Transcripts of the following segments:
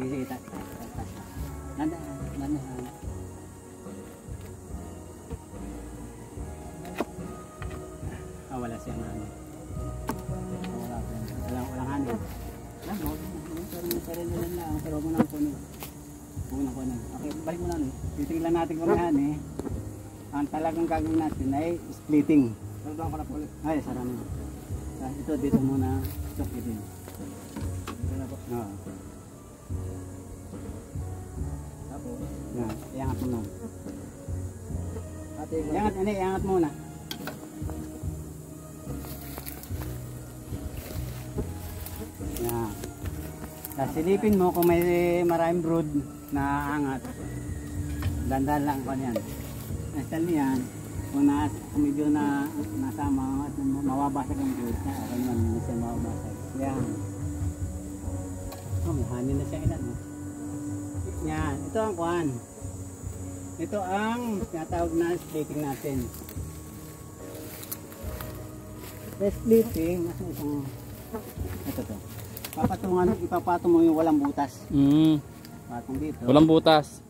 Sige, taas. Nanda. Wala siyang ano. Walang hanin. Pero nila lang. Pero mo nang puno. Okay, balik mo na. Titingnan natin kung yan eh. Ang talagang gagawin natin ay splitting. Sarado ko na po ulit. Ay, sarado mo. Ito, dito muna. Ito, dito. Dito na po. Oo. Tapos? Yan, iangat mo na. Iangat muna. Yan. Silipin mo kung may maraming brood na angat. Dandan lang ko yan. Nastal niyan, kung medyo na nasama at mawabasag ang brood na, okay naman, hindi siya mawabasag. Yan. May hanin na siya ilan. Yan, ito ang kuhan. Ito ang tinatawag na splitting natin. Sa splitting, ito to. Ipapatong mo yung walang butas. Patong dito. Walang butas.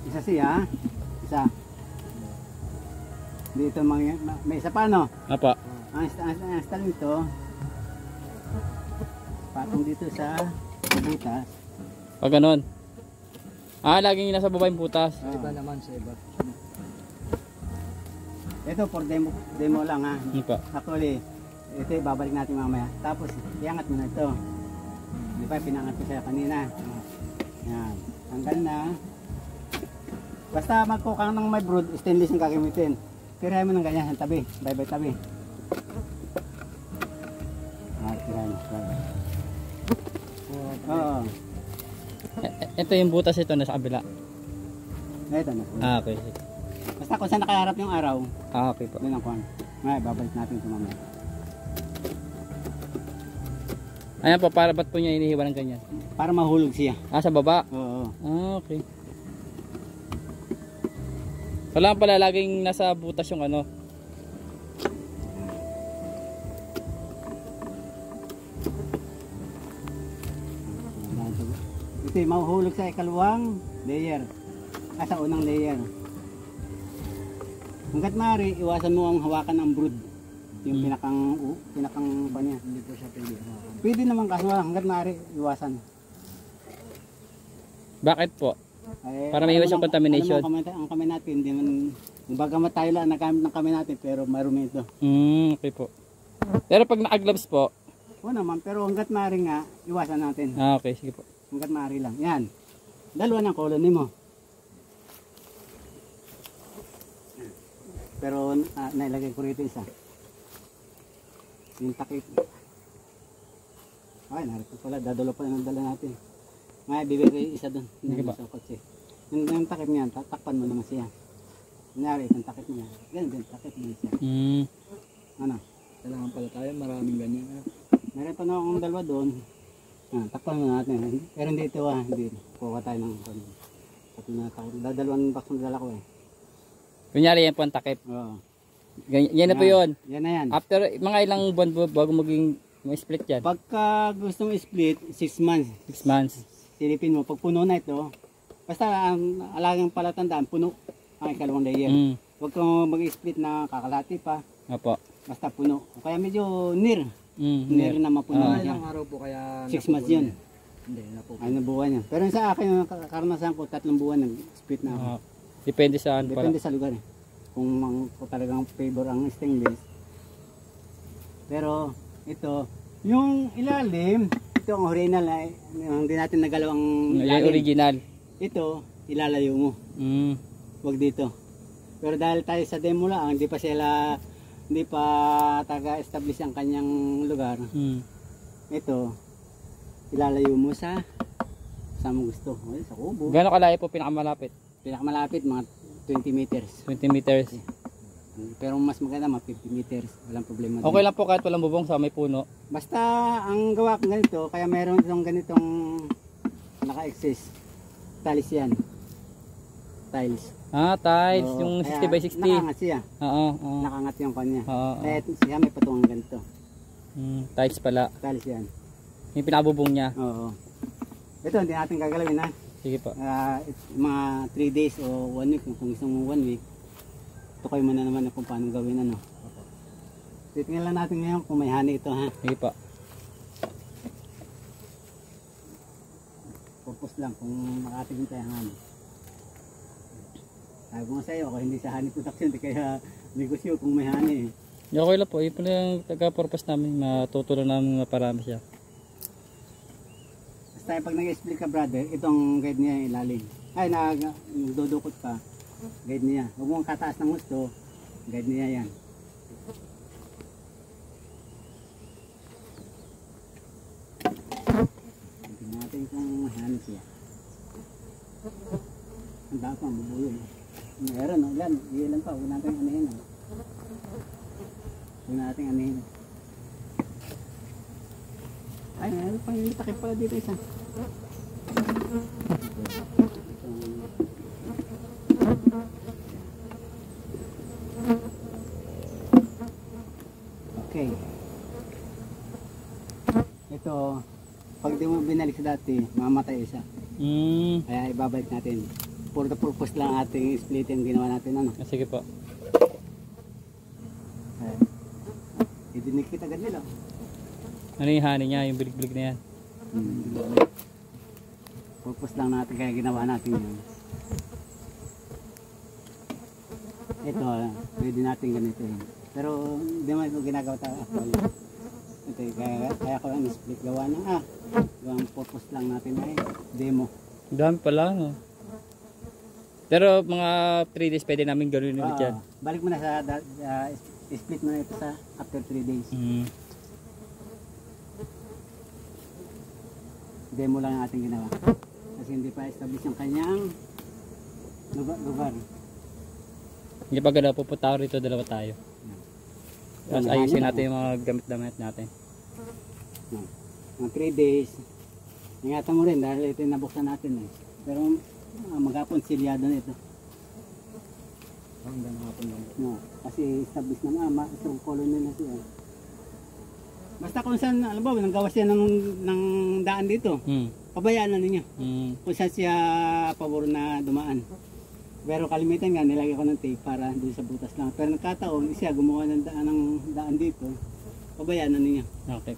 Isa siya. Isa. Dito may isa pa no? Apa. Ang style nito. Patong dito sa butas. Pag ganon. Laging nasa baba yung butas. Iba naman sa iba. Ito for demo lang ha. Actually, ito babalik natin mamaya. Tapos iangat mo na ito. Di ba pinangat ko siya kanina. Yan. Tanggal na. Basta magkukang ng may brood, stainless yung gagamitin. Tirahin mo ng ganyan sa tabi. Bye-bye tabi. Tirahin mo. Oo. Ito yung butas ito nasa kabila. Ito na. Okay. Basta kung saan nakaharap yung araw. Okay po. Yun ang kuhan. Ngayon, babalik natin ito mamaya. Ayan po, para ba't po niya inihiwa ng ganyan? Para mahulog siya. Sa baba? Oo. Okay. Wala pala laging nasa butas yung ano. Ito yung mahuhulog sa ikalawang layer. Sa unang layer. Hanggat maaari, iwasan mo ang hawakan ng brood. Yung pinakang ba niya. Hindi po siya pwede. Pwede naman kaso hanggat maaari, iwasan. Bakit po? Para may iwas yung contamination. Ang kamay natin, hindi man, bagamat tayo lang nagamit ng kamay natin, pero marumi ito. Okay po. Pero pag naka-gloves po? Oo naman, pero hanggat maaari nga, iwasan natin. Okay, sige po. Hanggat maaari lang. Yan. Dalawa ng colony mo. Pero nailagay ko rito isa. Yung takip. Ay, narito pala. Dadalo pala ng dala natin. May bibigay isa doon. Sige ba? Yung takip niyan, takpan mo naman siya. Kunyari, yung takip niya. Ganyan din, takip niya siya. Ano? Kailangan pala tayo, maraming ganyan. Meron pa na akong dalawa doon. Takpan mo natin. Pero hindi ito hindi. Kuha tayo ng dadalawang box ng dala ko eh. Kunyari yan po ang takip. Oo. Yan na po yun. Yan na yan. After mga ilang buwan po bago maging split yan? Pagka gusto mo split, 6 months. 6 months. Silipin mo. Pag puno na ito, basta ang alagang palatandaan, puno ang ikalawang layer. Huwag kang mag-split na kakalati pa. Opo. Basta puno. Kaya medyo near. Near na mapuno. Ilang araw po kaya 6 months yun. Hindi, napupuno. Ay, nabuwan yan. Pero sa akin, karanasan ko, 3 buwan nag-split na ako. Depende sa ano. Depende sa lugar eh. Kung talagang favor ang stainless. Pero ito, yung ilalim, ito ang original ay hindi natin nagalaw ang yung original. Ito, ilalayo mo. Wag dito. Pero dahil tayo sa demo lang, hindi pa taga-establish ang kanyang lugar. Ito, ilalayo mo sa mo gusto. Sa kubo. Gano'ng kalayo po pinakamalapit? Pinakamalapit mga 20 meters. 20 meters. Pero mas maganda mga 50 meters. Walang problema. Okay lang po kahit walang bubong sa may puno. Basta ang gawa ko ganito, kaya meron itong ganitong naka-exist. Tiles yan. Tiles. Ah, tiles. Oo, Yung kaya 60 by 60. Nakangat siya. Oo, oo. Nakangat yung kanya. Oo, oo. Kaya siya may patungan ganito. Tiles pala. Tiles yan. Yung pinabubong niya. Oo. Ito, hindi natin gagalawin ha. Sige po. Mga 3 days o 1 week. Kung gusto mo 1 week, tukoy mo na naman kung paano gawin ano. Titingnan lang natin ngayon kung may honey ito ha. Sige po. Purpose lang kung makatingin tayo ng honey. Sabi ko nga sa'yo, ako hindi sa honey production, di kaya negosyo kung may honey. Okay lang po. Yun pala yung taga-purpose namin. Matutunan namin maparami siya. Basta pag nag-explain ka brother, itong guide niya ilalim. Ay, nagdudukot pa, guide niya. Huwag mong kataas ng gusto, guide niya yan. Tingnan natin kung mahani siya. Ang dami pang bubulong. Meron, ilan? Ilan pa, huwag natin anihin. Huwag natin anihin. Ay, meron pang yung takip pala dito isa. Okay. Ito, pag di mo binalik sa dati, mamatay isa. Kaya ibabalik natin. For the purpose lang ating split yung ginawa natin ano. Sige po. Idinikit agad nila. Ano yung honey niya? Yung bilig-bilig na yan. Purpose lang natin kaya ginawa natin yun. Ito, pwede natin ganito yun. Pero hindi mo ito ginagawa tayo actually. Ito, kaya ko lang split gawa na yung purpose lang natin ay demo. Dami pala no. Pero mga 3 days pwede namin gawin ulit yan. Balik mo na sa split mo na ito sa after 3 days. Demo lang ang ating ginawa. Kasi hindi pa establish yung kanyang lugar. Hindi pa gano'n, pupunta rito, dalawa tayo. Tapos ayusin natin yung mga gamit-damit natin. Mga 3 days. Ingatan mo rin dahil ito yung nabuksan natin eh. Pero maghapon silyado na ito. Hanggang hapon lang. No, kasi establish na isang colony na siya. Basta kung saan, alam mo, nanggawa siya ng daan dito. Pabayaan na ninyo. Kung saan siya pabor na dumaan. Pero kalimitan nga, nilagay ko ng tape para doon sa butas lang. Pero nagkataon, siya gumawa ng daan dito. Pabayaan na ninyo. Okay.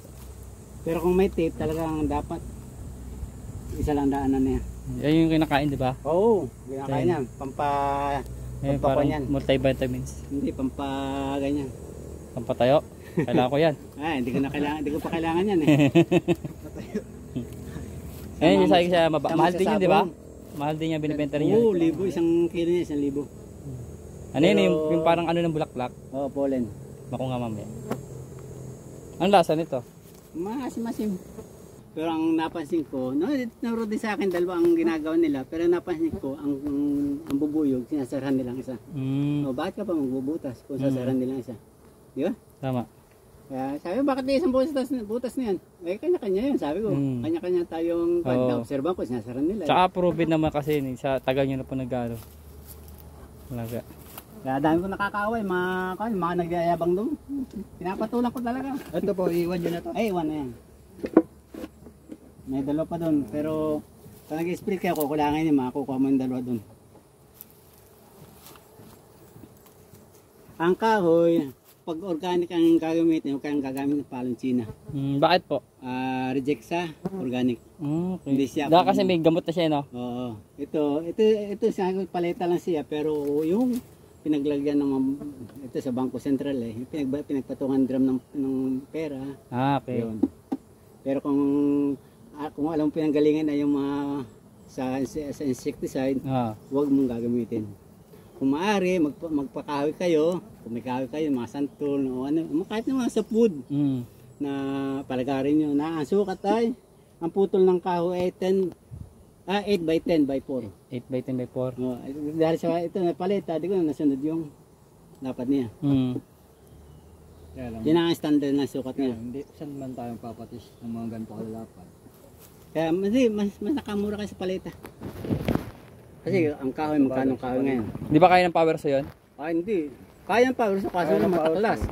Pero kung may tape, talagang dapat isa lang daanan niya. Yan yung kinakain, di ba? Oo, kinakain yan. Pampakuan yan. Multivitamins. Hindi, ganyan. Pampatayo. Kailangan ko yan. Hindi ko pa kailangan yan eh. Ayun, yung sabi siya, mahal din yun, di ba? Mahal din niya, binibenta rin yun. Oo, 1,000. Isang kilo niya, 1,000. Ano yun, yung parang ano ng bulaklak? Oo, pollen. Bako nga mamaya. Ang lasa nito? Masim. Pero ang napansin ko, naro din sa akin dalawa ang ginagawa nila, pero napansin ko, ang bubuyog, sinasarahan nilang isa. O, bakit ka pa magbubutas kung sasarahan nilang isa? Di ba? Tama. Kaya sabi, bakit di isang butas na yan? Eh, kanya-kanya yan, sabi ko. Kanya-kanya tayong observan ko, sinasaran nila. Tsaka proven naman kasi sa tagal nyo na po nag-ano. Talaga. Kaya dami ko nakakaaway, mga nagyayabang doon. Pinapatulan ko talaga. Ito po, iwan nyo na to. Ay, iwan na yan. May dalawa pa doon, pero kung nag-split kayo, kukulangan niya, makakukuha mo yung dalawa doon. Ang kahoy, pag organic ang gagamitin, huwag kayong gagamit ng palong China. Bakit po? Reject sa organic. Okay. Hindi siya. Dahil kasi may gamot na siya, no? Oo. Ito siya, paleta lang siya, pero yung pinaglagyan ng ito sa Bangko Sentral eh, pinagpatungan drum ng pera. Okay. Yun. Pero kung alam mo pinanggalingan ay yung mga sa insecticide, huwag mong gagamitin. Kung maaari, magpakahoy kayo, kung may kahoy kayo, mga santol, o ano, kahit naman sa food, na palagarin nyo, na ang sukat ay, ang putol ng kahoy ay 8 by 10 by 4. 8 by 10 by 4. Dahil sa ito na paleta, di ko na nasunod yung dapat niya. Yan ang standard na sukat niya. Hindi, saan man tayong papatis ng mga ganito kalalapan? Kaya mas nakamura kayo sa paleta. Kasi ang kahoy, magkano kahoy ngayon? Di ba kaya ng power sa yun? Hindi. Kaya ang power sa kaso lang mataklas.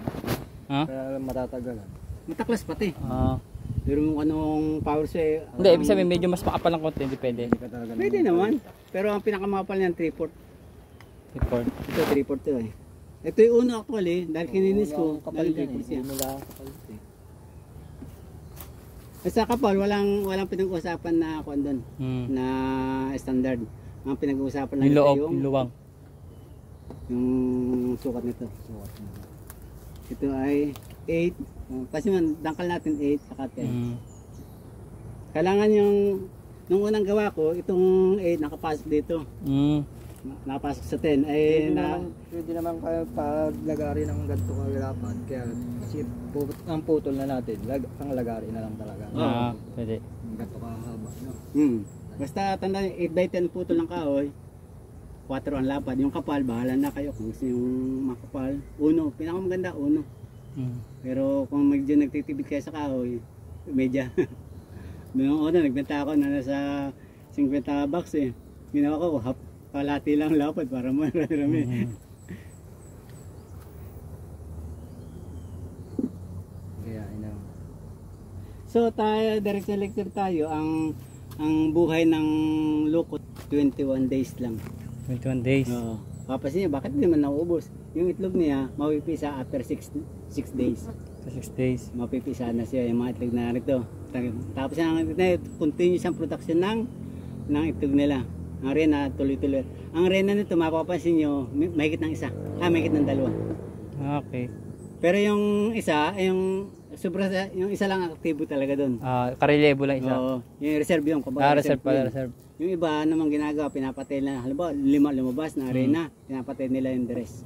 Ha? Kaya matatagalan. Mataklas pati. Ah. Pero kung anong power sa Hindi, ibig sabihin medyo mas makapal ng konti, hindi pwede. Hindi ka talaga pwede naman. Pero ang pinakamakapal niyan 3/4. Report. Ito 3/4 to eh. Ito yung uno actually, dahil kininis ko, kapal dahil dyan 3/4 siya. Hindi nila kapal eh. Sa kapal, walang pinag-uusapan na kuan doon, na standard. Ang pinag-uusapan lang Yung ito loob, yung luwang. yung sukat nito. Ito ay 8. Kasi man, dangkal natin 8 saka 10. Kailangan yung, nung unang gawa ko, itong 8 nakapasok dito. Nakapasok sa 10. Pwede naman kayo paglagari ng ganito kagalapan. Kaya kasi ang putol na natin, ang lagari na lang talaga. Pwede. Ganito kahaba. No? Basta tanda 8 by 10 putol ng kahoy, 4 ang lapad. Yung kapal, bahala na kayo kung gusto yung makapal. Uno, pinakamaganda, uno. Pero kung medyo nagtitibid kayo sa kahoy, medya. Noong una, nagbenta ako na nasa 50 bucks eh. Ginawa ko, kalati lang lapad para marami. Kaya, So tayo, direct lecture tayo, ang buhay ng lukot, 21 days lang. 21 days. Oo. Papasin niyo, bakit hindi man nauubos? Yung itlog niya, mapipisa after 6 days. Sa 6 days. Mapipisa na siya, yung mga itlog na rito. Tapos yung continuous ang production ng itlog nila. Ang rena, tuloy-tuloy. Ang rena nito, mapapansin nyo, mahigit ng isa. Mahigit ng dalawa. Okay. Pero yung isa, yung isa lang aktibo talaga doon. Karelyebo lang isa. Oo. Yung reserve yung Reserve pala, reserve. Yung iba namang ginagawa, pinapatay na, halimbawa 5 lumabas na arena, pinapatay nila yung dress.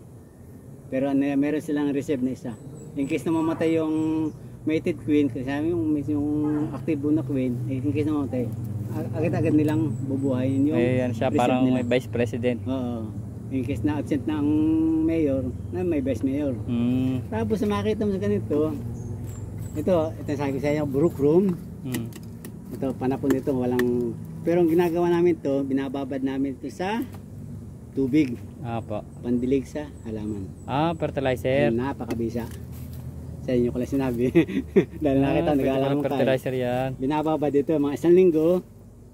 Pero meron silang reserve na isa. In case na mamatay yung mated queen, kasi yung active na queen, in case na mamatay, agad-agad nilang bubuhayin yung Siya parang nila. May vice president. Oo. In case na absent na ang mayor, may vice mayor. Tapos makita mo sa ganito, ito sabi ko sa inyo, brook room. Ito, panapon nito, walang. Pero ang ginagawa namin to, binababad namin ito sa tubig. Po. Pandilig sa halaman. Fertilizer. Napakabisa. Sa inyo ko lang sinabi. Dahil nakita, nag-aalaman tayo. Fertilizer yan. Binababad ito, mga 1 linggo,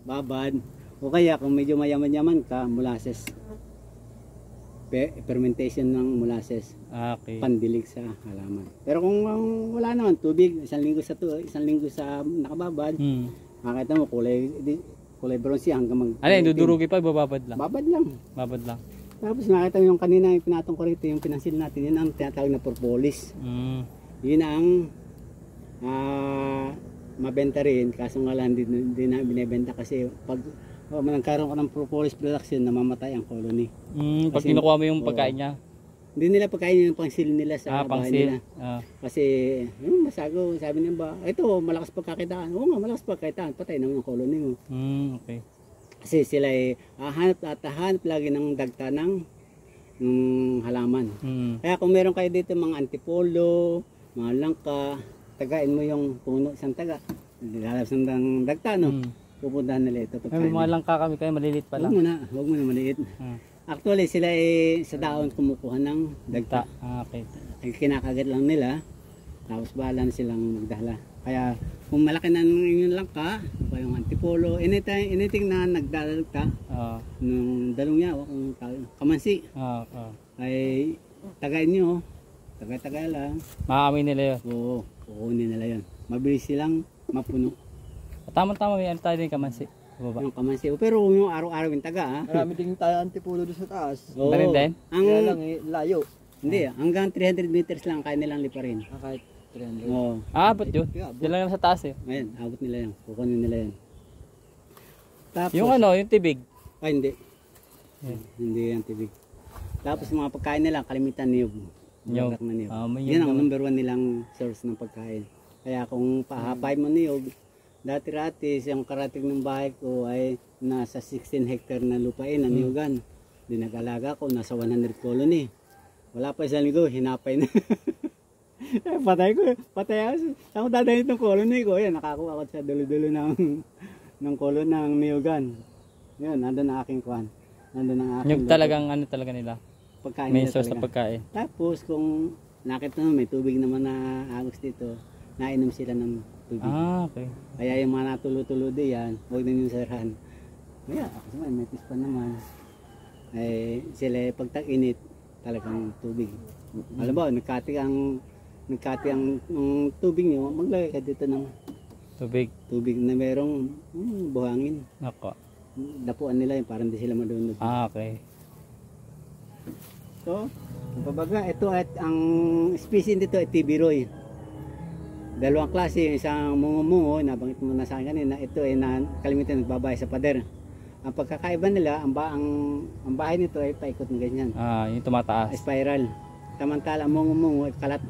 babad. O kaya kung medyo mayaman-yaman ka, molasses. Fermentation ng molasses. Okay. Pandilig sa halaman. Pero kung wala naman, tubig, 1 linggo sa nakababad, makita mo kulay bronze hanggang dudurugi pa, bababad lang. Babad lang. Babad lang. Tapos nakita mo yung kanina yung pinatong ko rito, yung pinansil natin, yun ang tinatawag na propolis. Yun ang mabenta rin, kaso nga lang hindi na binibenta kasi pag nagkaroon ka ng propolis production, namamatay ang colony. Pag kinukuha mo yung pagkain niya? Hindi nila pagkain yung pangsil nila sa bahay nila. Kasi yung masago, sabi niya ba, ito malakas pagkakitaan. Oo nga, malakas pagkakitaan, patay naman ang colony mo. Okay. Kasi sila ay hanap lagi ng dagta ng halaman. Kaya kung meron kayo dito mga antipolo, mga langka, tagain mo yung puno isang taga. Lalabas ng dagta, no? Pupuntahan nila ito. May mga langka kami kayo, maliliit pa lang. Huwag mo na maliit. Actually, sila ay sa daon kumukuha ng dagta. Okay. Ay kinakagat lang nila, tapos bahala na silang magdala. Kaya kung malaki na yung langka, o yung antipolo, anything na nagdadagta, nung dalong niya, kung kamansi, ay tagayin nyo, tagay lang. Makakamin nila yun? Oo, kukunin nila yun. Mabilis silang mapuno. Tama-tama, may ano tayo din kamansi. Yung kamansi. Pero yung araw-araw yung taga. Marami din tayo antipulo doon sa taas. Oo. Meron din? Kaya lang layo. Hindi, hanggang 300 meters lang kaya nilang liparin. Kahit 300. Oo. Abot yun. Diyan lang naman sa taas eh. Ayan, abot nila yan. Kukunin nila yan. Tapos, Yung yung tibig. Ay, hindi. Hindi yan tibig. Tapos mga pagkain nila, kalimitan niyog. Niyog. Na niyog. Yan ang number 1 nilang source ng pagkain. Kaya kung pahapay mo niyog, dati-rati, yung karating ng bahay ko ay nasa 16 hectare na lupain na niyugan. Dinag-alaga ko, nasa 100 colony. Wala pa 1 linggo, hinapay na. Patay ako. Saan ko dadahin itong colony ko? Yan, nakakuha ako sa dulo-dulo ng colony ng niyugan. Yun, nandun na aking kuhan. Nandun ang aking Yung talagang ano talaga nila. pagkain Main nila source na talaga. pagkain. Tapos kung nakita mo may tubig naman na agos dito, nainom sila ng tubig. Ah, okay. Kaya yung mga natulo-tulo diyan, huwag na yung sarahan. Kaya ako naman, may pa naman. Eh, sila pag tag-init, talagang tubig. Alam mo, nagkati ang tubig nyo, maglagay ka dito ng Tubig. na merong buhangin. Ako. Dapuan nila yun, parang di sila madunod. Ah, okay. So, ang pabaga, ito at ang species dito ay tibiroy. Dalawang klase, yung isang mungo-mungo, nabanggit mo na sa akin kanina, ito ay kalimitan nagbabahay sa pader. Ang pagkakaiba nila, ang bahay nito ay paikot ng ganyan. Ah, yung tumataas. Spiral. Tamantala, ang mungo-mungo ay kalat.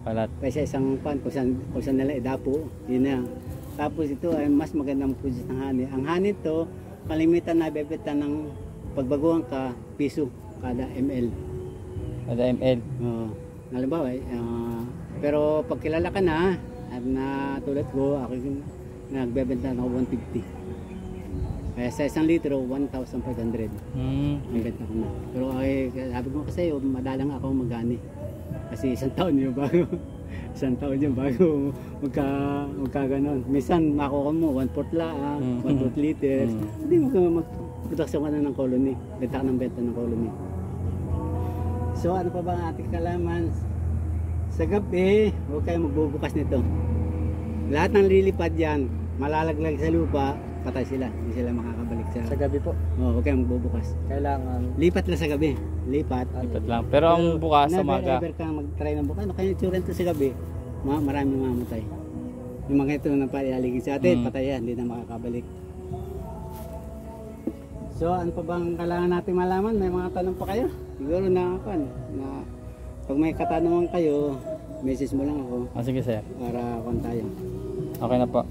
Palat. Kaysa isang pan, kung saan nila idapo, yun na. Tapos ito ay mas magandang produce ng honey. Ang honey ito, kalimitan na bebeta ng pagbaguhan ka, piso kada ml. Kada ml. Halimbawa, pero pag kilala ka na, at na tulad ko, ako yung nagbebenta ng 150. Kaya sa isang litro, 1,500. Ang benta ko na. Pero sabi ko kasi, madalang ako magani. Kasi isang taon yun bago. Magkaganon. Minsan makuha mo 1/4 lang, 1/4 liters. Hindi mo magproduksyon ka na ng colony. Benta ka ng benta ng colony. So ano pa ba ang ating kalaman? Sa gabi, huwag kayo magbubukas nito. Lahat ng lilipad yan, malalaglag sa lupa, patay sila. Hindi sila makakabalik sa... Sa gabi po, huwag kayong magbubukas. kailangan Lipat lang sa gabi. Lipat. Lipat lang. Pero ang bukas sa umaga. Never kang mag-try ng bukas. Ano kaya itsura nito sa gabi? Maraming mamatay. Yung mga ito na palialigid sa atin, patay yan. Hindi na makakabalik. So, ano pa bang kailangan natin malaman? May mga tanong pa kayo? Siguro na pag may katanungan kayo, message mo lang ako Ah, sige sir. para kung tayo. Okay na po.